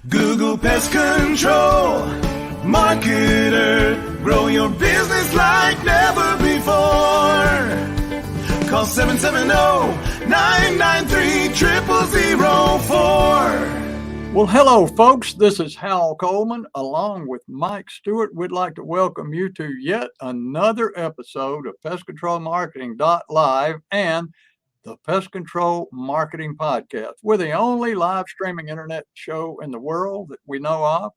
Google Pest Control Marketer. Grow your business like never before. Call 770-993-0004. Well, hello, folks. This is Hal Coleman along with Mike Stewart. We'd like to welcome you to yet another episode of Pest Control Marketing Live and the Pest Control Marketing Podcast. We're the only live streaming internet show in the world that we know of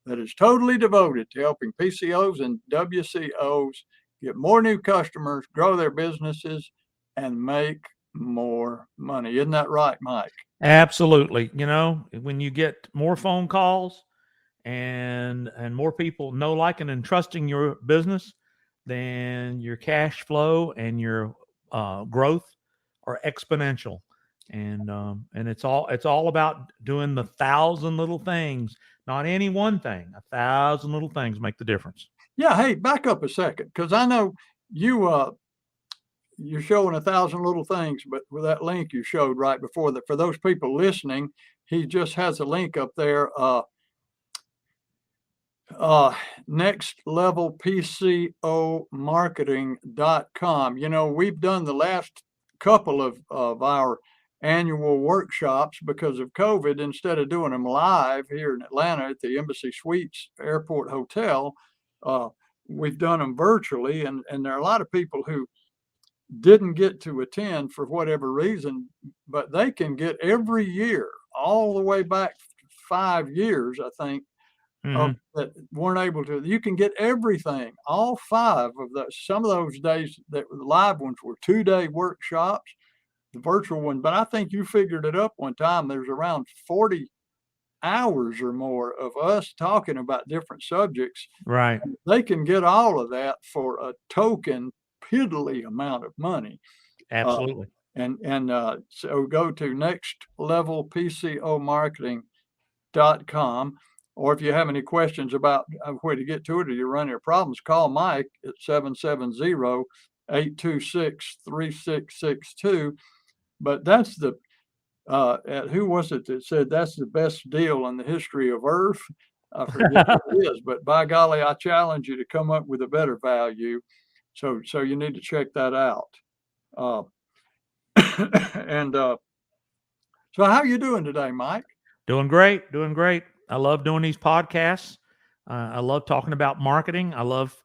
that is totally devoted to helping PCOs and WCOs get more new customers, grow their businesses, and make more money. Isn't that right, Mike? Absolutely. You know, when you get more phone calls and more people know, liking, and trusting your business, then your cash flow and your growth are exponential. And it's all about doing the 1,000 little things, not any one thing. 1,000 little things make the difference. Yeah. Hey, back up a second, because I know you're showing 1,000 little things, but with that link you showed right before that, for those people listening, he just has a link up there. nextlevelpcomarketing.com. You know, we've done the last couple of our annual workshops because of COVID. Instead of doing them live here in Atlanta at the Embassy Suites Airport Hotel, we've done them virtually, and there are a lot of people who didn't get to attend for whatever reason, but they can get every year, all the way back 5 years, I think, that weren't able to. You can get everything, all 5 of those. Some of those days that were the live ones were 2-day workshops, the virtual one, but I think you figured it up one time. There's around 40 hours or more of us talking about different subjects. Right. They can get all of that for a token piddly amount of money. Absolutely. So go to nextlevelpcomarketing.com, or if you have any questions about where to get to it or you run into problems, call Mike at 770-826-3662. But that's the who was it that said that's the best deal in the history of Earth? I forget what it is, but by golly, I challenge you to come up with a better value. So you need to check that out. So how are you doing today, Mike? Doing great. I love doing these podcasts. I love talking about marketing. I love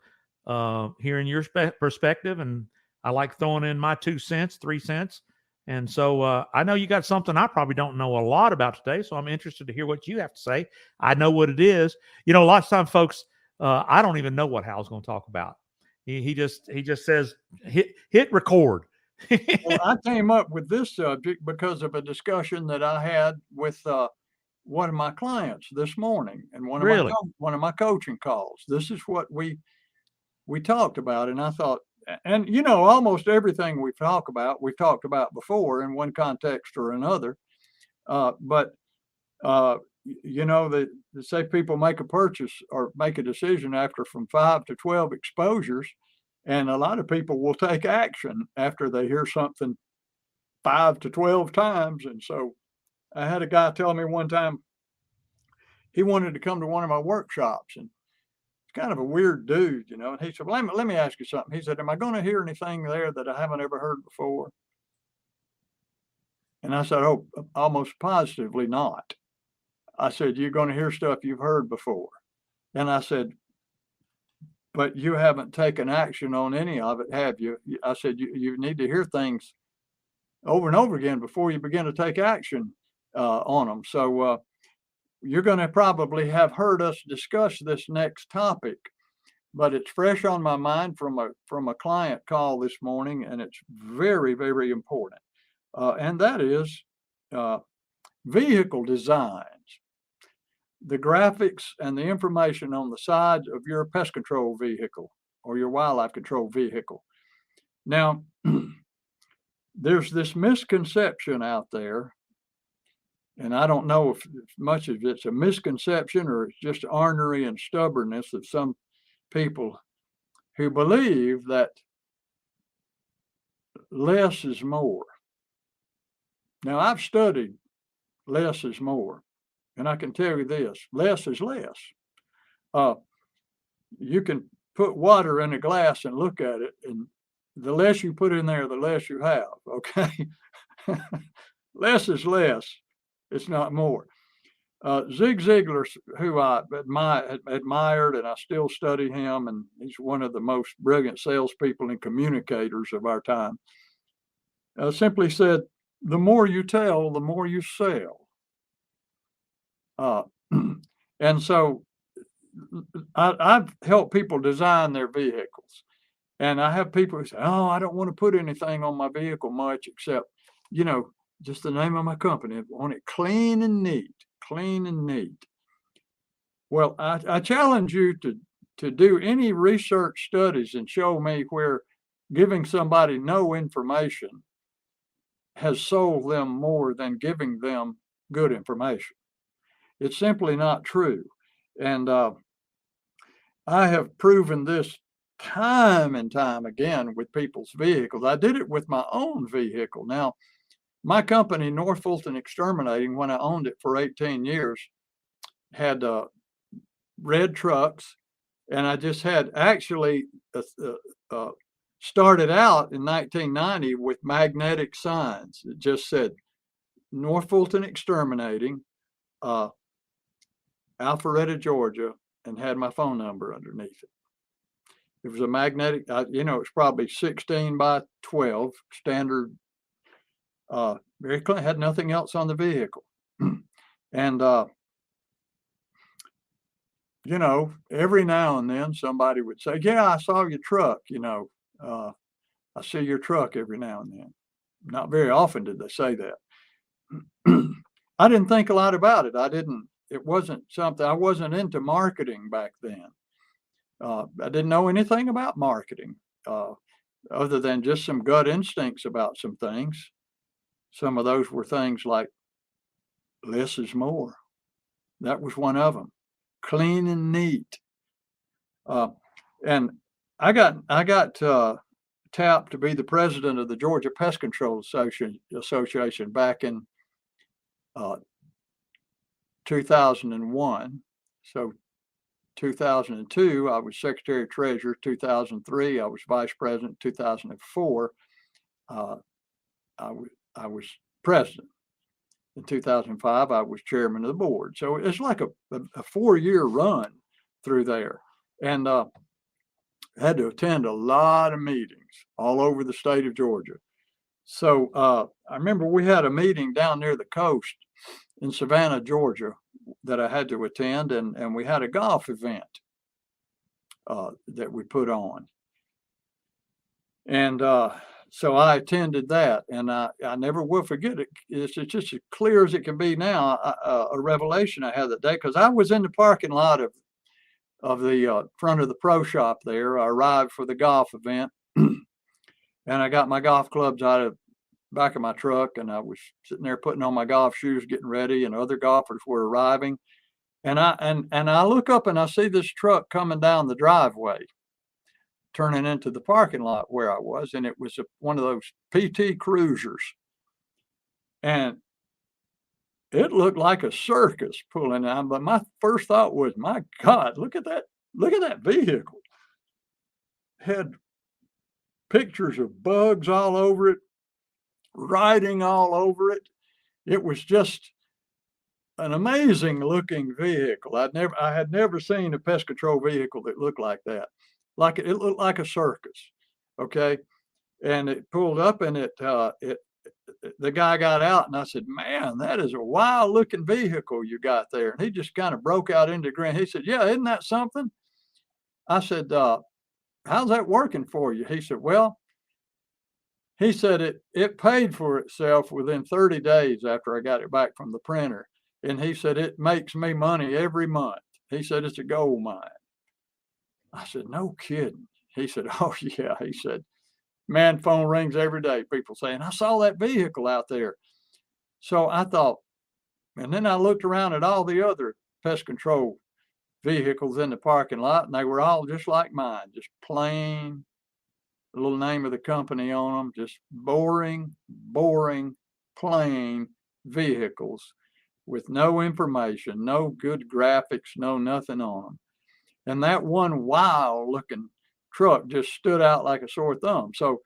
hearing your perspective, and I like throwing in my 2 cents, 3 cents. And so I know you got something I probably don't know a lot about today, so I'm interested to hear what you have to say. I know what it is. You know, a lot of times, folks, I don't even know what Hal's going to talk about. He just says hit record. Well, I came up with this subject because of a discussion that I had with one of my clients this morning, and one of my coaching calls. This is what we talked about, and I thought, and you know, almost everything we've talked about before in one context or another. But you know, they say people make a purchase or make a decision after from 5 to 12 exposures, and a lot of people will take action after they hear something 5 to 12 times. And so I had a guy tell me one time he wanted to come to one of my workshops, and it's kind of a weird dude, you know. And he said, well, let me ask you something. He said, am I going to hear anything there that I haven't ever heard before? And I said, oh, almost positively not. I said, you're going to hear stuff you've heard before. And I said, but you haven't taken action on any of it, have you? I said, you need to hear things over and over again before you begin to take action on them. So you're going to probably have heard us discuss this next topic, but it's fresh on my mind from a client call this morning, and it's very, very important. And that is vehicle designs. The graphics and the information on the sides of your pest control vehicle or your wildlife control vehicle. Now, there's this misconception out there, and I don't know if much of it's a misconception or it's just ornery and stubbornness of some people who believe that less is more. Now, I've studied less is more. And I can tell you this, less is less. You can put water in a glass and look at it, and the less you put in there, the less you have, okay? Less is less. It's not more. Zig Ziglar, who I admired, and I still study him, and he's one of the most brilliant salespeople and communicators of our time, simply said, the more you tell, the more you sell. And so I've helped people design their vehicles. And I have people who say, oh, I don't want to put anything on my vehicle much except, just the name of my company. I want it clean and neat, clean and neat. Well, I challenge you to do any research studies and show me where giving somebody no information has sold them more than giving them good information. It's simply not true. And I have proven this time and time again with people's vehicles. I did it with my own vehicle. Now, my company, North Fulton Exterminating, when I owned it for 18 years, had red trucks. And I just had actually started out in 1990 with magnetic signs. It just said, North Fulton Exterminating, Alpharetta, Georgia, and had my phone number underneath it. It was a magnetic, it's probably 16 by 12 standard, very clean, had nothing else on the vehicle. And, every now and then somebody would say, yeah, I saw your truck, I see your truck every now and then. Not very often did they say that. I didn't think a lot about it. It wasn't something, I wasn't into marketing back then. I didn't know anything about marketing other than just some gut instincts about some things. Some of those were things like less is more. That was one of them. Clean and neat. And I got tapped to be the president of the Georgia Pest Control Association back in 2001. So 2002, I was Secretary of Treasurer. 2003, I was Vice President. 2004, I was President. In 2005, I was Chairman of the board. So it's like a 4-year run through there. And I had to attend a lot of meetings all over the state of Georgia. So I remember we had a meeting down near the coast in Savannah, Georgia, that I had to attend, and we had a golf event that we put on. And so I attended that, and I never will forget it. It's just as clear as it can be now, a revelation I had that day, because I was in the parking lot of the front of the pro shop there. I arrived for the golf event, and I got my golf clubs out of the back of my truck, and I was sitting there putting on my golf shoes, getting ready, and other golfers were arriving. And I look up and I see this truck coming down the driveway, turning into the parking lot where I was, and it was one of those PT Cruisers, and it looked like a circus pulling out. But my first thought was, my God, look at that vehicle. Had pictures of bugs all over it, writing all over it. It was just an amazing looking vehicle. I had never seen a pest control vehicle that looked like that. Like it looked like a circus. Okay. And it pulled up, and the guy got out, and I said, man, that is a wild looking vehicle you got there. And he just kind of broke out into a grin. He said, yeah, isn't that something? I said, how's that working for you? He said, well, he said it paid for itself within 30 days after I got it back from the printer. And he said, it makes me money every month. He said, it's a gold mine. I said, no kidding. He said, oh, yeah. He said, man, phone rings every day. People saying, I saw that vehicle out there. So I thought, and then I looked around at all the other pest control vehicles in the parking lot, and they were all just like mine, just plain, the little name of the company on them, just boring, plain vehicles with no information, no good graphics, no nothing on them. And that one wild looking truck just stood out like a sore thumb. So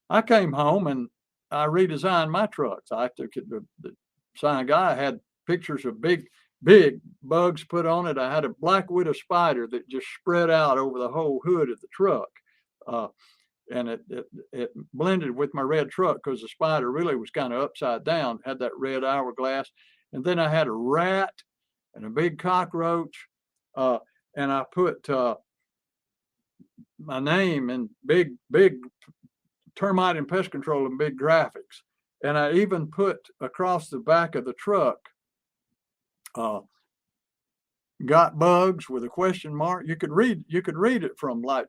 I came home and I redesigned my trucks. I took it, the sign guy had pictures of big bugs put on it. I had a black widow spider that just spread out over the whole hood of the truck. And it blended with my red truck because the spider really was kind of upside down, had that red hourglass. And then I had a rat and a big cockroach. And I put my name in big termite and pest control and big graphics. And I even put across the back of the truck, got bugs with a question mark. You could read it from like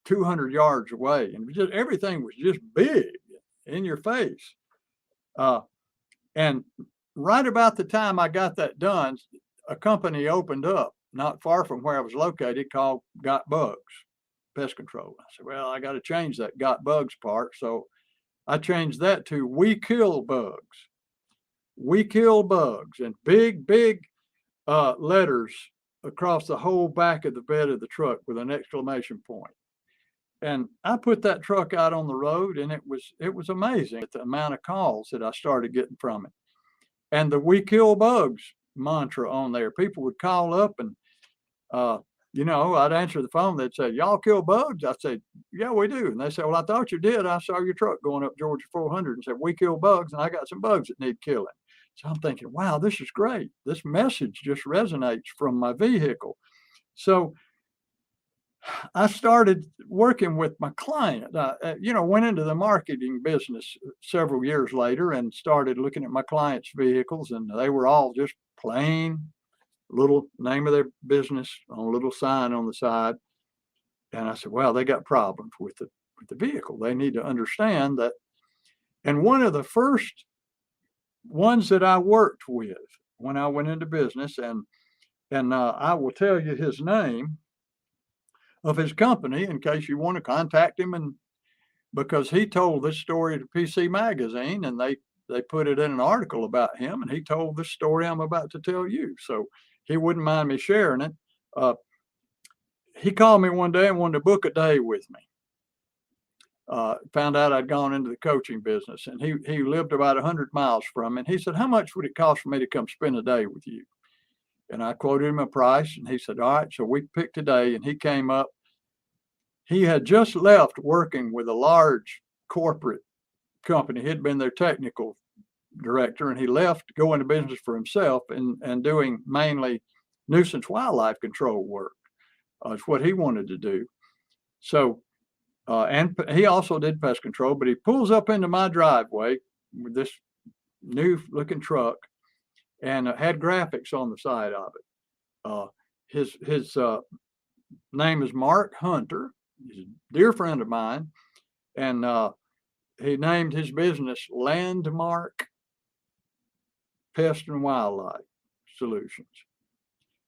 200 yards away, and just everything was just big in your face. And right about the time I got that done, a company opened up not far from where I was located called Got Bugs Pest Control. I said, well, I got to change that Got Bugs part. So I changed that to We Kill Bugs. We Kill Bugs, and big letters across the whole back of the bed of the truck with an exclamation point. And I put that truck out on the road, and it was amazing at the amount of calls that I started getting from it. And the We Kill Bugs mantra on there, people would call up and, I'd answer the phone. They'd say, y'all kill bugs? I'd say, yeah, we do. And they said, well, I thought you did. I saw your truck going up Georgia 400 and said, we kill bugs, and I got some bugs that need killing. So I'm thinking, wow, this is great. This message just resonates from my vehicle. So I started working with my client. Went into the marketing business several years later and started looking at my clients' vehicles, and they were all just plain little name of their business on a little sign on the side. And I said, well, they got problems with the vehicle. They need to understand that. And one of the first ones that I worked with when I went into business, and I will tell you his name of his company in case you want to contact him, and because he told this story to PC Magazine, and they put it in an article about him, and he told the story I'm about to tell you. So he wouldn't mind me sharing it. He called me one day and wanted to book a day with me. Found out I'd gone into the coaching business, and he lived about 100 miles from me. And he said, how much would it cost for me to come spend a day with you? And I quoted him a price, and he said, all right. So we picked a day, and he came up. He had just left working with a large corporate company. He'd been their technical director, and he left to go into business for himself and doing mainly nuisance wildlife control work. It's what he wanted to do. So, and he also did pest control, but he pulls up into my driveway with this new looking truck, and had graphics on the side of it. His name is Mark Hunter. He's a dear friend of mine, and he named his business Landmark Pest and Wildlife Solutions.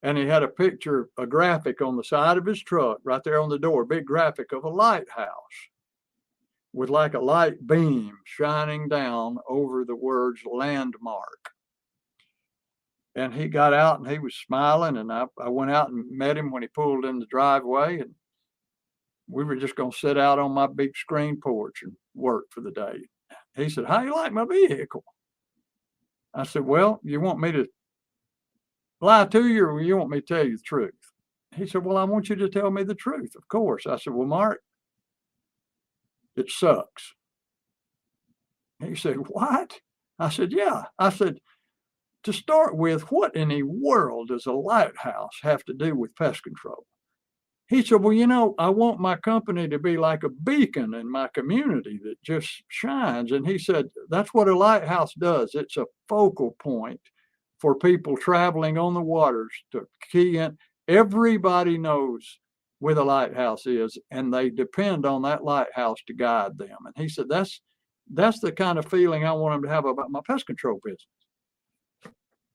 And he had a picture, a graphic on the side of his truck, right there on the door, big graphic of a lighthouse with like a light beam shining down over the words Landmark. And he got out and he was smiling, and I went out and met him when he pulled in the driveway, and we were just going to sit out on my big screen porch and work for the day. He said, how you like my vehicle? I said, well, you want me to lie to you, or you want me to tell you the truth? He said, well, I want you to tell me the truth, of course. I said, well, Mark, it sucks. He said, what? I said, yeah. I said, to start with, what in the world does a lighthouse have to do with pest control? He said, well, I want my company to be like a beacon in my community that just shines. And he said, that's what a lighthouse does. It's a focal point for people traveling on the waters to key in. Everybody knows where the lighthouse is, and they depend on that lighthouse to guide them. And he said, that's the kind of feeling I want them to have about my pest control business.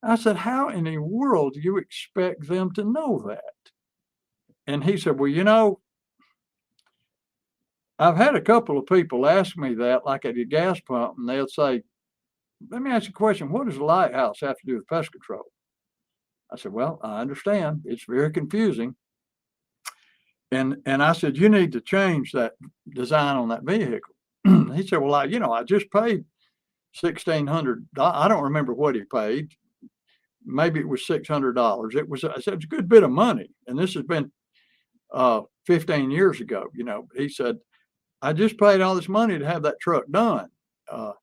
I said, how in the world do you expect them to know that? And he said, well, I've had a couple of people ask me that, like at a gas pump, and they'll say, let me ask you a question. What does the lighthouse have to do with pest control? I said, well, I understand. It's very confusing. And I said, you need to change that design on that vehicle. He said, well, I just paid $1,600. I don't remember what he paid. Maybe it was $600. I said, it's a good bit of money. And this has been 15 years ago. He said, I just paid all this money to have that truck done. I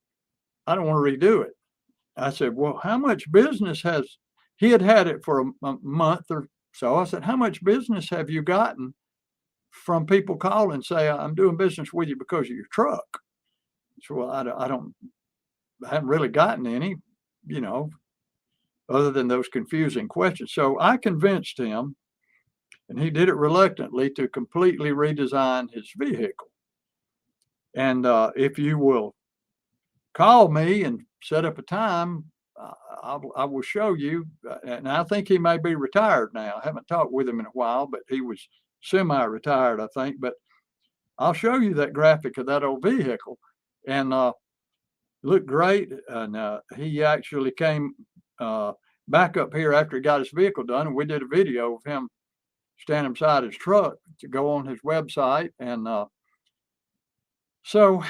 don't want to redo it. I said, well, how much business he had it for a month or so. I said, how much business have you gotten from people calling and say, I'm doing business with you because of your truck? So, well, I haven't really gotten any, other than those confusing questions. So I convinced him, and he did it reluctantly, to completely redesign his vehicle. And if you will call me and set up a time, I will show you. And I think he may be retired now. I haven't talked with him in a while, but he was semi-retired, I think. But I'll show you that graphic of that old vehicle, and looked great. And he actually came back up here after he got his vehicle done, and we did a video of him standing beside his truck to go on his website. And so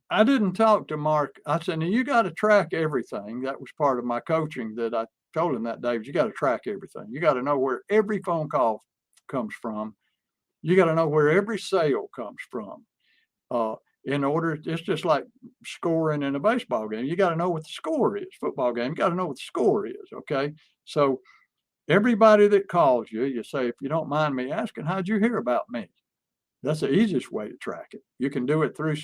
I didn't talk to Mark. I said, now you got to track everything. That was part of my coaching that I told him that day. You got to track everything. You got to know where every phone call comes from. You got to know where every sale comes from. In order, it's just like scoring in a baseball game. You got to know what the score is. Football game, you got to know what the score is. Okay. So everybody that calls you, you say, if you don't mind me asking, how'd you hear about me? That's the easiest way to track it. You can do it through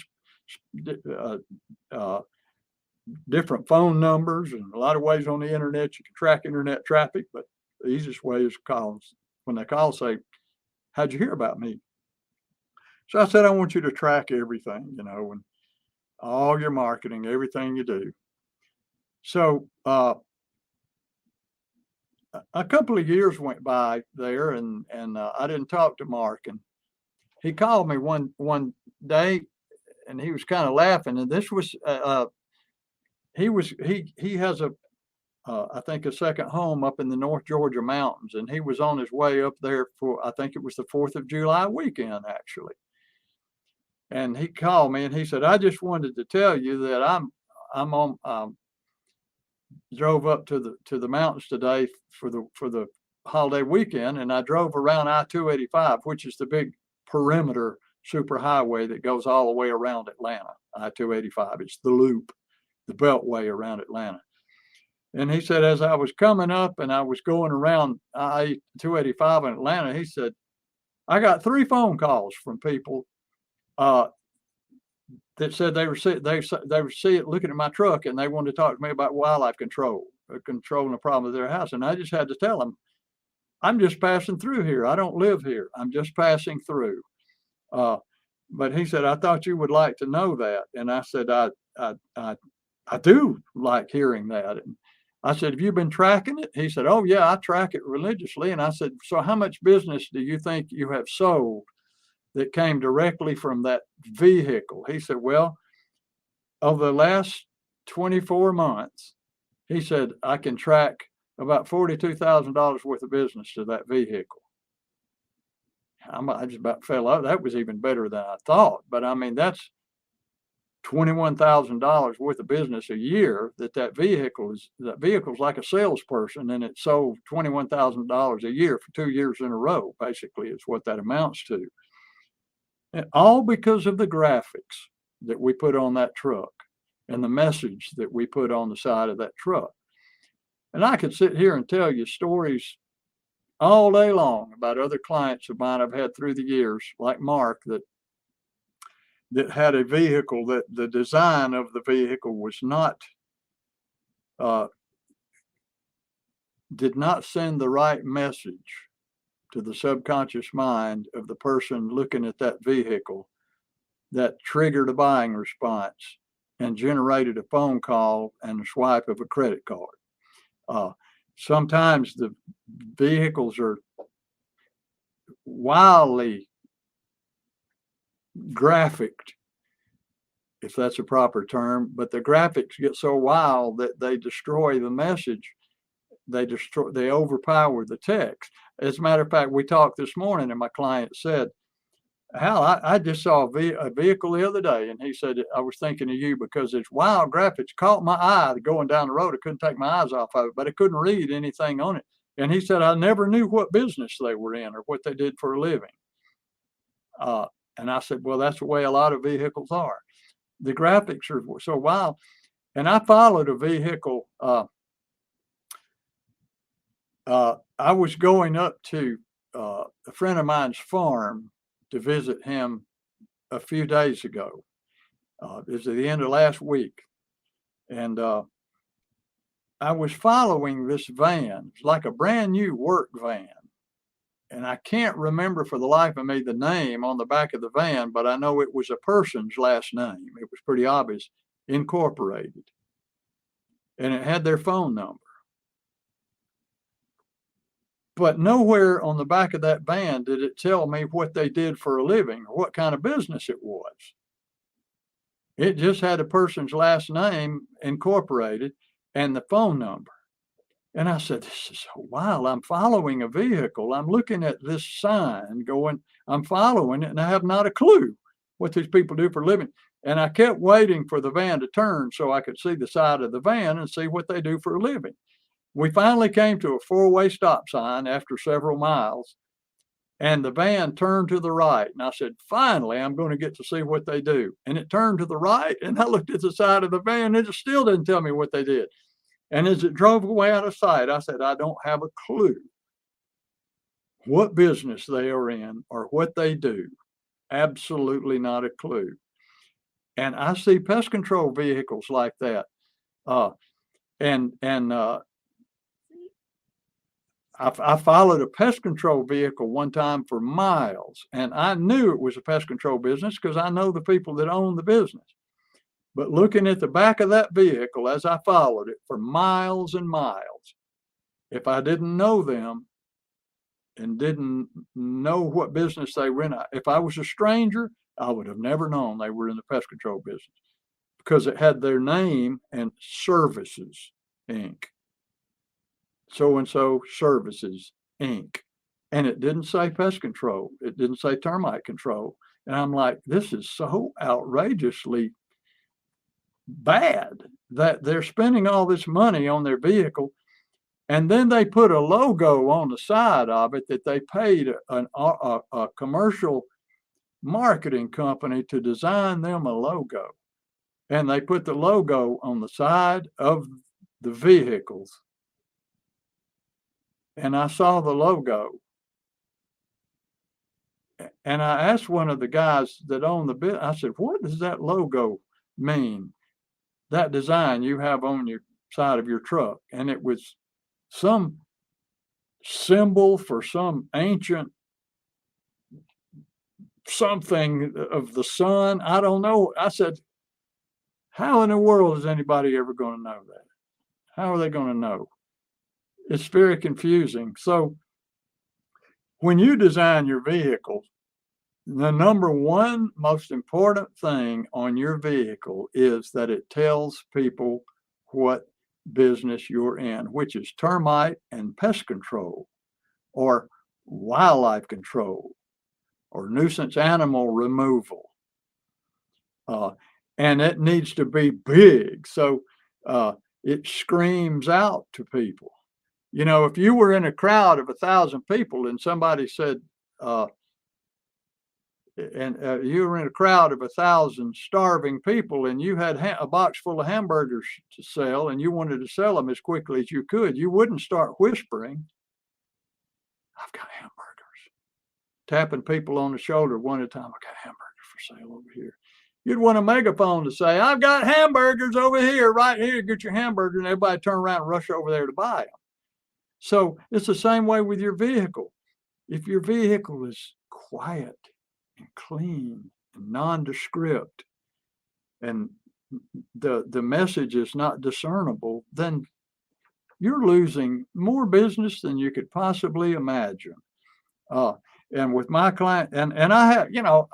different phone numbers and a lot of ways on the internet. You can track internet traffic, but the easiest way is calls. When they call, say, how'd you hear about me? So I said, I want you to track everything, and all your marketing, everything you do. So a couple of years went by there, and I didn't talk to Mark, and he called me one day, and he was kind of laughing. And this was he has I think a second home up in the North Georgia mountains, and he was on his way up there for, I think it was the 4th of July weekend, actually. And he called me and he said, I just wanted to tell you that I'm on drove up to the mountains today for the holiday weekend, and I drove around I-285, which is the big perimeter superhighway that goes all the way around Atlanta. I-285, it's the loop, the beltway around Atlanta. And he said, as I was coming up and I was going around I-285 in Atlanta, he said, I got 3 phone calls from people that said they were looking at my truck, and they wanted to talk to me about wildlife control, controlling a problem with their house. And I just had to tell them, I'm just passing through here. I don't live here. I'm just passing through. But he said, I thought you would like to know that. And I said, I do like hearing that. And I said, have you been tracking it? He said, oh yeah, I track it religiously. And I said, so how much business do you think you have sold that came directly from that vehicle? He said, well, over the last 24 months, he said, I can track about $42,000 worth of business to that vehicle. I just about fell out. That was even better than I thought. But I mean, that's $21,000 worth of business a year that vehicle's like a salesperson, and it sold $21,000 a year for 2 years in a row, basically, is what that amounts to. And all because of the graphics that we put on that truck and the message that we put on the side of that truck. And I could sit here and tell you stories all day long about other clients of mine I've had through the years, like Mark, that had a vehicle that the design of the vehicle was not, did not send the right message to the subconscious mind of the person looking at that vehicle, that triggered a buying response and generated a phone call and a swipe of a credit card. Sometimes the vehicles are wildly graphic if that's a proper term, but the graphics get so wild that they destroy the message. They overpower the text. As a matter of fact, we talked this morning and my client said, Hal, I just saw a vehicle the other day, and he said, I was thinking of you because its wild graphics caught my eye going down the road. I couldn't take my eyes off of it, but I couldn't read anything on it. And he said, I never knew what business they were in or what they did for a living. And I said, well, that's the way a lot of vehicles are. The graphics are so wild. And I followed a vehicle. I was going up to a friend of mine's farm to visit him a few days ago. It was at the end of last week. And I was following this van. It's like a brand new work van. And I can't remember for the life of me the name on the back of the van, but I know it was a person's last name. It was pretty obvious, Incorporated. And it had their phone number. But nowhere on the back of that van did it tell me what they did for a living or what kind of business it was. It just had a person's last name, Incorporated, and the phone number. And I said, this is so wild. I'm following a vehicle. I'm looking at this sign going, I'm following it, and I have not a clue what these people do for a living. And I kept waiting for the van to turn so I could see the side of the van and see what they do for a living. We finally came to a four-way stop sign after several miles, and the van turned to the right. And I said, finally, I'm going to get to see what they do. And it turned to the right, and I looked at the side of the van, and it still didn't tell me what they did. And as it drove away out of sight, I said, I don't have a clue what business they are in or what they do. Absolutely not a clue. And I see pest control vehicles like that. I followed a pest control vehicle one time for miles, and I knew it was a pest control business because I know the people that own the business. But looking at the back of that vehicle as I followed it for miles and miles, if I didn't know them and didn't know what business they were in, if I was a stranger, I would have never known they were in the pest control business because it had their name and Services, Inc. So-and-so Services, Inc. And it didn't say pest control. It didn't say termite control. And I'm like, this is so outrageously bad that they're spending all this money on their vehicle. And then they put a logo on the side of it that they paid a commercial marketing company to design them a logo. And they put the logo on the side of the vehicles. And I saw the logo. And I asked one of the guys that owned the business, I said, what does that logo mean? That design you have on your side of your truck. And it was some symbol for some ancient something of the sun. I don't know. I said, how in the world is anybody ever going to know that? How are they going to know? It's very confusing. So when you design your vehicle, the number one most important thing on your vehicle is that it tells people what business you're in, which is termite and pest control, or wildlife control, or nuisance animal removal. And it needs to be big. So it screams out to people. You know, if you were in a crowd of 1,000 people and somebody said, you were in a crowd of 1,000 starving people and you had a box full of hamburgers to sell and you wanted to sell them as quickly as you could, you wouldn't start whispering, I've got hamburgers. Tapping people on the shoulder one at a time, I got hamburgers for sale over here. You'd want a megaphone to say, I've got hamburgers over here, right here, get your hamburgers, and everybody turn around and rush over there to buy them. So it's the same way with your vehicle. If your vehicle is quiet and clean and nondescript and the message is not discernible, then you're losing more business than you could possibly imagine. And with my client, and I have, you know,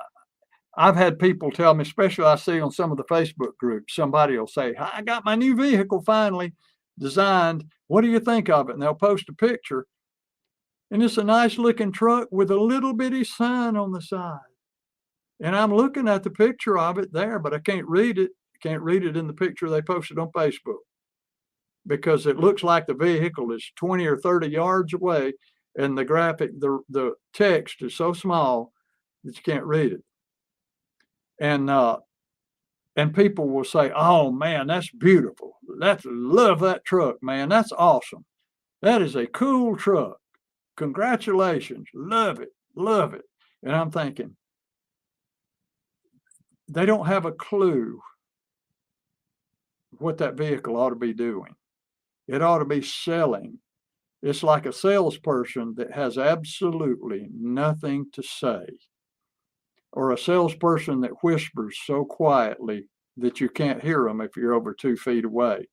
I've had people tell me, especially I see on some of the Facebook groups, somebody will say, I got my new vehicle finally designed. What do you think of it? And they'll post a picture. And it's a nice looking truck with a little bitty sign on the side. And I'm looking at the picture of it there, but I can't read it. Can't read it in the picture they posted on Facebook because it looks like the vehicle is 20 or 30 yards away and the graphic, the text is so small that you can't read it. And people will say, oh man, that's beautiful. Love that truck, man. That's awesome. That is a cool truck. Congratulations. Love it. Love it. And I'm thinking, they don't have a clue what that vehicle ought to be doing. It ought to be selling. It's like a salesperson that has absolutely nothing to say, or a salesperson that whispers so quietly that you can't hear them if you're over 2 feet away.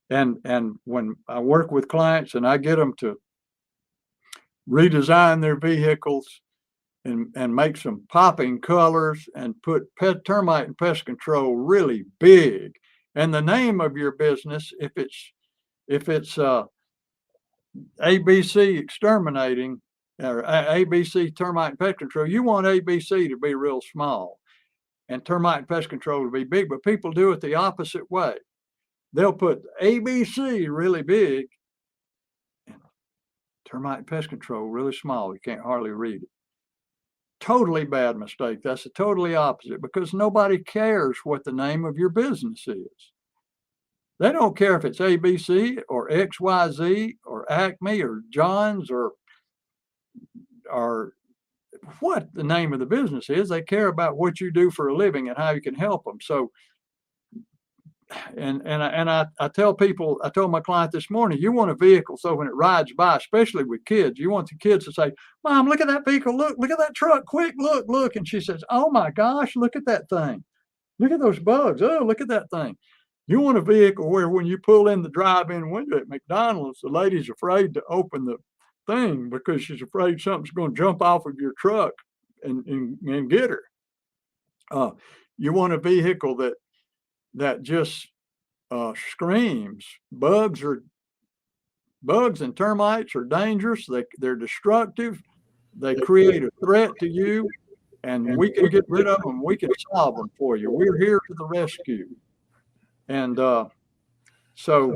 And when I work with clients and I get them to redesign their vehicles and make some popping colors and put termite and pest control really big, and the name of your business, if it's ABC Exterminating or ABC Termite and Pest Control, you want ABC to be real small and termite and pest control to be big, but people do it the opposite way. They'll put ABC really big and termite and pest control really small. You can't hardly read it. Totally bad mistake. That's the totally opposite, because nobody cares what the name of your business is. They don't care if it's ABC or XYZ or Acme or John's or what the name of the business is. They care about what you do for a living and how you can help them. So, and I tell people, I told my client this morning, you want a vehicle so when it rides by, especially with kids, you want the kids to say, Mom, look at that vehicle. Look at that truck. Quick, look. And she says, oh my gosh, look at that thing. Look at those bugs. Oh, look at that thing. You want a vehicle where when you pull in the drive-in window at McDonald's, the lady's afraid to open the thing because she's afraid something's going to jump off of your truck and get her. You want a vehicle that just screams. Bugs and termites are dangerous. They're destructive. They create a threat to you, and we can get rid of them. We can solve them for you. We're here to the rescue. And so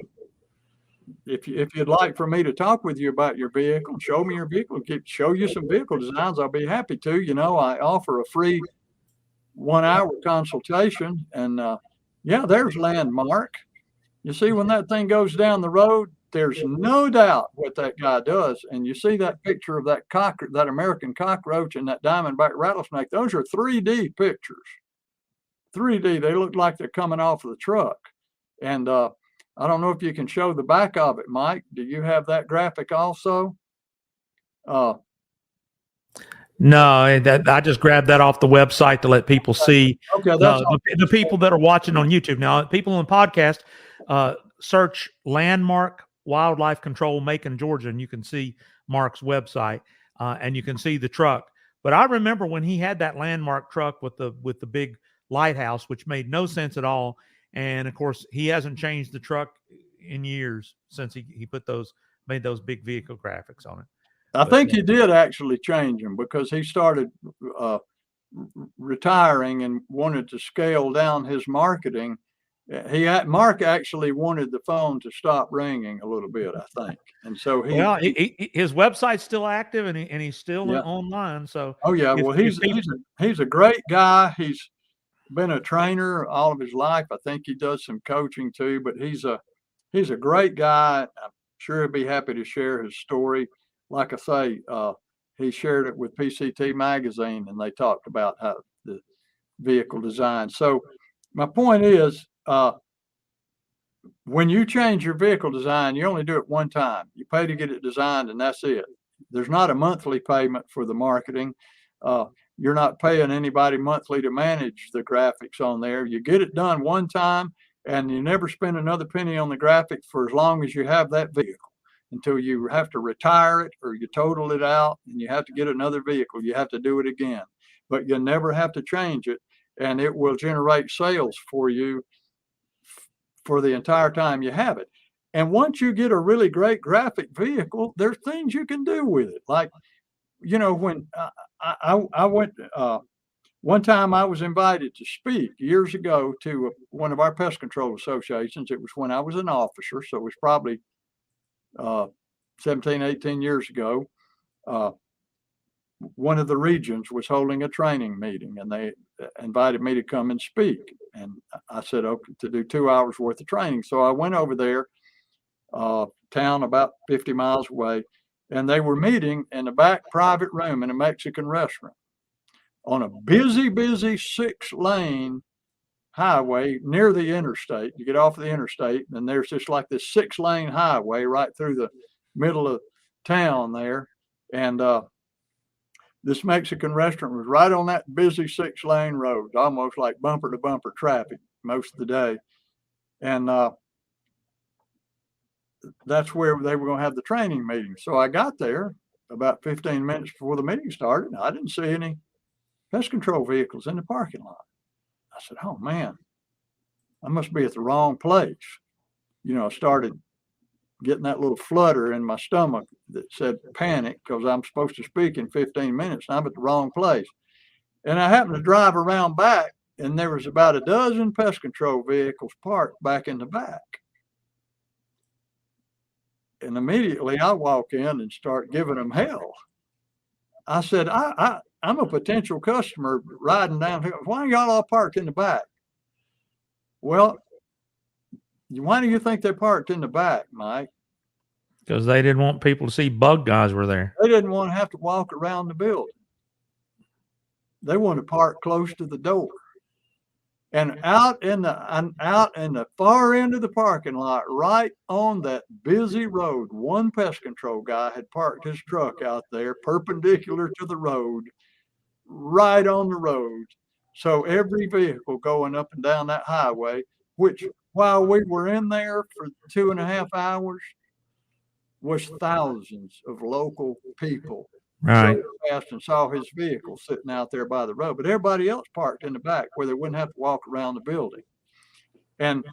if you'd like for me to talk with you about your vehicle, show me your vehicle, show you some vehicle designs, I'll be happy to. You know, I offer a free 1-hour consultation. And yeah, there's Landmark. You see, when that thing goes down the road, there's no doubt what that guy does. And you see that picture of that that American cockroach and that diamondback rattlesnake, those are 3D pictures. 3D, they look like they're coming off of the truck. And I don't know if you can show the back of it, Mike. Do you have that graphic also? No, I just grabbed that off the website to let people see. Okay, that's the people that are watching on YouTube. Now, people on the podcast, search Landmark Wildlife Control, Macon, Georgia, and you can see Mark's website, and you can see the truck. But I remember when he had that Landmark truck with the big lighthouse, which made no sense at all. And of course, he hasn't changed the truck in years since he made those big vehicle graphics on it. I think he did actually change them because he started retiring and wanted to scale down his marketing. Mark actually wanted the phone to stop ringing a little bit, I think, and so his website's still active and he's still online. So well, he's a great guy. He's been a trainer all of his life. I think he does some coaching too, but he's a great guy. I'm sure he'll be happy to share his story. Like I say, he shared it with PCT magazine, and they talked about how the vehicle design. So my point is, when you change your vehicle design, you only do it one time. You pay to get it designed, and that's it. There's not a monthly payment for the marketing. You're not paying anybody monthly to manage the graphics on there. You get it done one time, and you never spend another penny on the graphics for as long as you have that vehicle, until you have to retire it or you total it out and you have to get another vehicle. You have to do it again. but you never have to change it, and it will generate sales for you for the entire time you have it. And once you get a really great graphic vehicle, there's things you can do with it. Like, when I went, one time I was invited to speak years ago to one of our pest control associations. It was when I was an officer, so it was probably 17, 18 years ago. One of the regions was holding a training meeting, and they invited me to come and speak. And I said, okay, to do 2 hours worth of training. So I went over there, town about 50 miles away, and they were meeting in the back private room in a Mexican restaurant on a busy 6-lane highway near the interstate. You get off the interstate, and there's just like this 6-lane highway right through the middle of town there. And this Mexican restaurant was right on that busy 6-lane road, almost like bumper to bumper traffic most of the day. And that's where they were going to have the training meeting. So I got there about 15 minutes before the meeting started, and I didn't see any pest control vehicles in the parking lot. I said, oh man, I must be at the wrong place. I started getting that little flutter in my stomach that said panic, because I'm supposed to speak in 15 minutes and I'm at the wrong place. And I happened to drive around back, and there was about a dozen pest control vehicles parked back in the back. And immediately I walk in and start giving them hell. I said, I'm a potential customer riding down here. Why are y'all all parked in the back? Well, why do you think they parked in the back, Mike? Because they didn't want people to see bug guys were there. They didn't want to have to walk around the building. They wanted to park close to the door. And out in the far end of the parking lot, right on that busy road, one pest control guy had parked his truck out there perpendicular to the road, right on the road. So every vehicle going up and down that highway, which while we were in there for 2.5 hours, was thousands of local people. Right. Passed and saw his vehicle sitting out there by the road, but everybody else parked in the back where they wouldn't have to walk around the building. And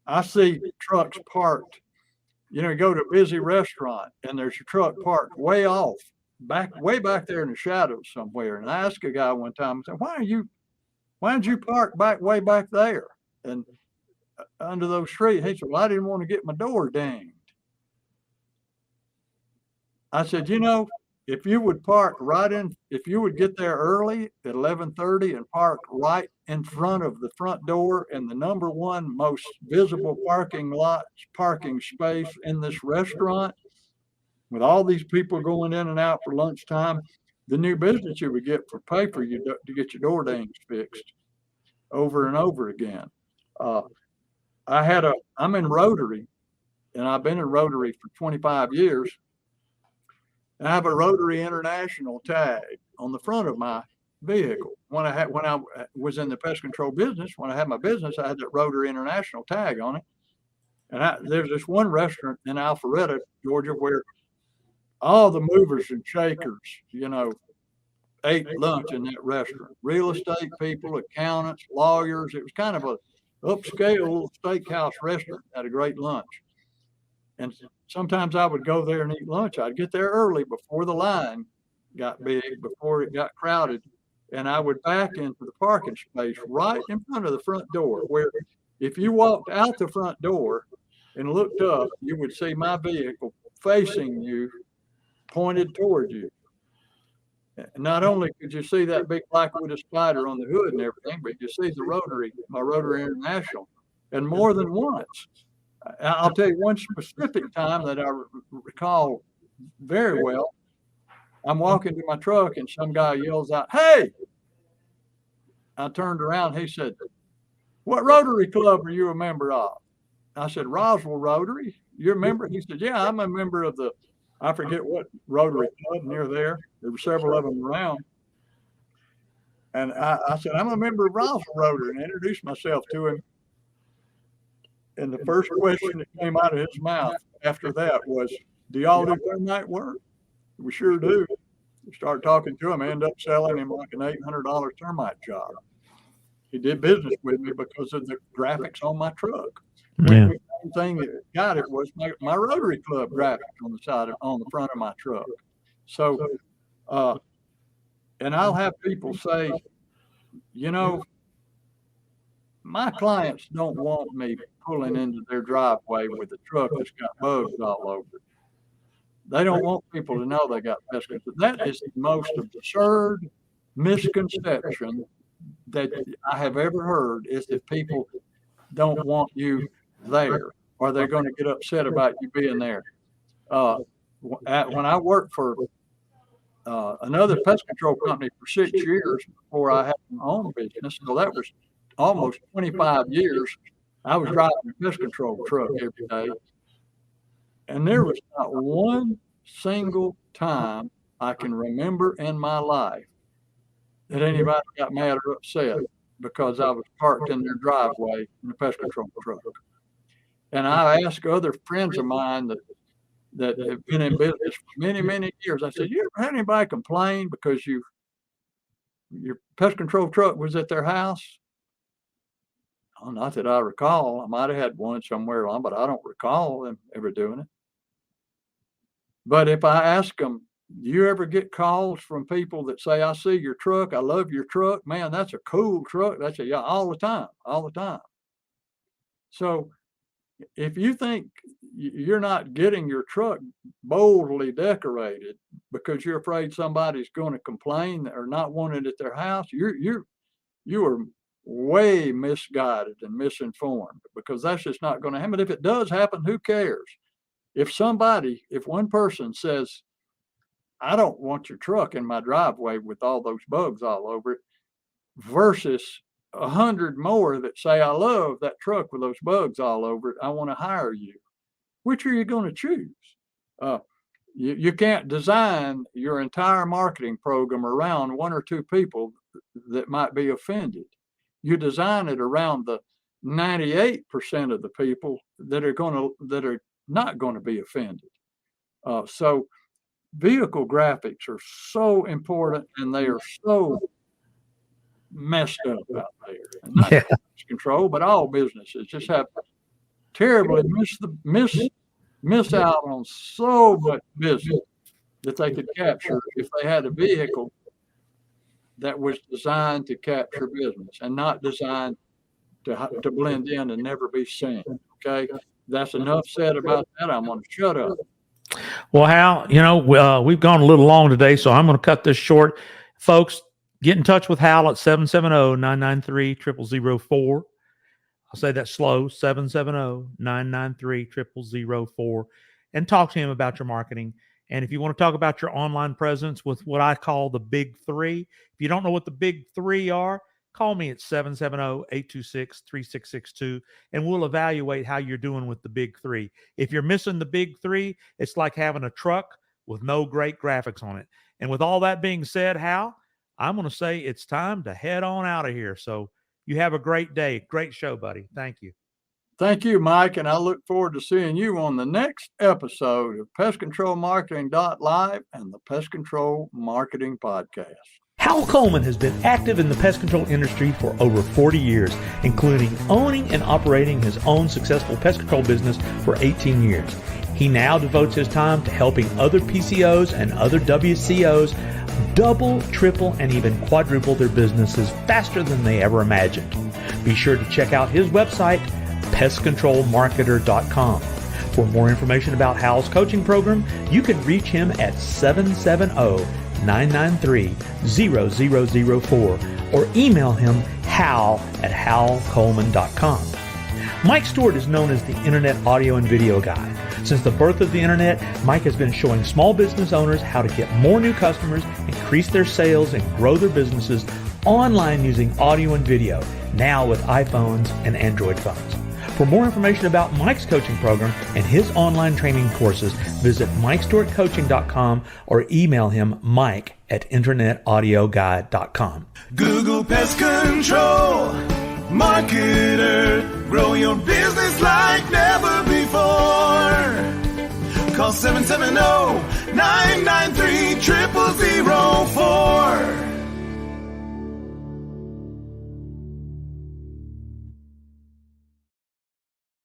I see trucks parked, you go to a busy restaurant and there's your truck parked way off, way back there in the shadows somewhere. And I asked a guy one time, I said, why did you park way back there and under those trees? He said, well, I didn't want to get my door dinged. I said, if you would park if you would get there early at 11:30 and park right in front of the front door in the number one most visible parking space in this restaurant, with all these people going in and out for lunchtime, the new business you would get for pay for you to get your door dings fixed over and over again. I'm in Rotary, and I've been in Rotary for 25 years. I have a Rotary International tag on the front of my vehicle. When I was in the pest control business, when I had my business, I had that Rotary International tag on it. And there's this one restaurant in Alpharetta, Georgia, where all the movers and shakers, ate lunch in that restaurant. Real estate people, accountants, lawyers. It was kind of a upscale little steakhouse restaurant. Had a great lunch. And sometimes I would go there and eat lunch. I'd get there early before the line got big, before it got crowded. And I would back into the parking space right in front of the front door, where if you walked out the front door and looked up, you would see my vehicle facing you, pointed toward you. Not only could you see that big black widow spider on the hood and everything, but you see my Rotary International. And more than once, I'll tell you one specific time that I recall very well. I'm walking to my truck and some guy yells out, "Hey!" I turned around. He said, "What Rotary Club are you a member of?" I said, "Roswell Rotary." "You're a member?" He said, "Yeah, I'm a member of I forget what Rotary Club near there. There were several of them around." And I said, "I'm a member of Roswell Rotary," and I introduced myself to him. And the first question that came out of his mouth after that was, "Do y'all do termite work?" "We sure do." Start talking to him, I end up selling him like an $800 termite job. He did business with me because of the graphics on my truck. Yeah. The main thing that got it was my Rotary Club graphic on the front of my truck. So, and I'll have people say, my clients don't want me pulling into their driveway with a truck that's got bugs all over it. They don't want people to know they got pest control. That is the most absurd misconception that I have ever heard, is that people don't want you there, or they're going to get upset about you being there. When I worked for another pest control company for 6 years before I had my own business, so that was almost 25 years, I was driving a pest control truck every day. And there was not one single time I can remember in my life that anybody got mad or upset because I was parked in their driveway in a pest control truck. And I asked other friends of mine that have been in business for many, many years, I said, you ever had anybody complain because your pest control truck was at their house? Oh, not that I recall. I might have had one somewhere on, but I don't recall them ever doing it. But if I ask them, do you ever get calls from people that say, I see your truck, I love your truck, man, that's a cool truck? That's yeah, all the time. So if you think you're not getting your truck boldly decorated because you're afraid somebody's going to complain or not want it at their house, you are way misguided and misinformed, because that's just not going to happen. If it does happen, who cares? If one person says, I don't want your truck in my driveway with all those bugs all over it, versus 100 more that say, I love that truck with those bugs all over it, I want to hire you, which are you going to choose? You can't design your entire marketing program around one or two people that might be offended. You design it around the 98% of the people that are not going to be offended. So vehicle graphics are so important, and they are so messed up out there. And not just control, but all businesses just have terribly miss out on so much business that they could capture if they had a vehicle that was designed to capture business and not designed to blend in and never be seen. Okay, that's enough said about that. I'm going to shut up. Well, Hal, we've gone a little long today, so I'm going to cut this short. Folks, get in touch with Hal at 770-993-0004. I'll say that slow, 770-993-0004, and talk to him about your marketing. And if you want to talk about your online presence with what I call the big three, if you don't know what the big three are, call me at 770-826-3662, and we'll evaluate how you're doing with the big three. If you're missing the big three, it's like having a truck with no great graphics on it. And with all that being said, Hal, I'm going to say it's time to head on out of here. So you have a great day. Great show, buddy. Thank you. Thank you, Mike, and I look forward to seeing you on the next episode of PestControlMarketing.live and the Pest Control Marketing Podcast. Hal Coleman has been active in the pest control industry for over 40 years, including owning and operating his own successful pest control business for 18 years. He now devotes his time to helping other PCOs and other WCOs double, triple, and even quadruple their businesses faster than they ever imagined. Be sure to check out his website, pestcontrolmarketer.com. For more information about Hal's coaching program, you can reach him at 770-993-0004 or email him hal@halcoleman.com. Mike Stewart is known as the Internet audio and video guy. Since the birth of the Internet, Mike has been showing small business owners how to get more new customers, increase their sales, and grow their businesses online using audio and video, now with iPhones and Android phones. For more information about Mike's coaching program and his online training courses, visit MikeStewartCoaching.com or email him mike@internetaudioguide.com. Google Pest Control Marketer. Grow your business like never before. Call 770-993 888-0004.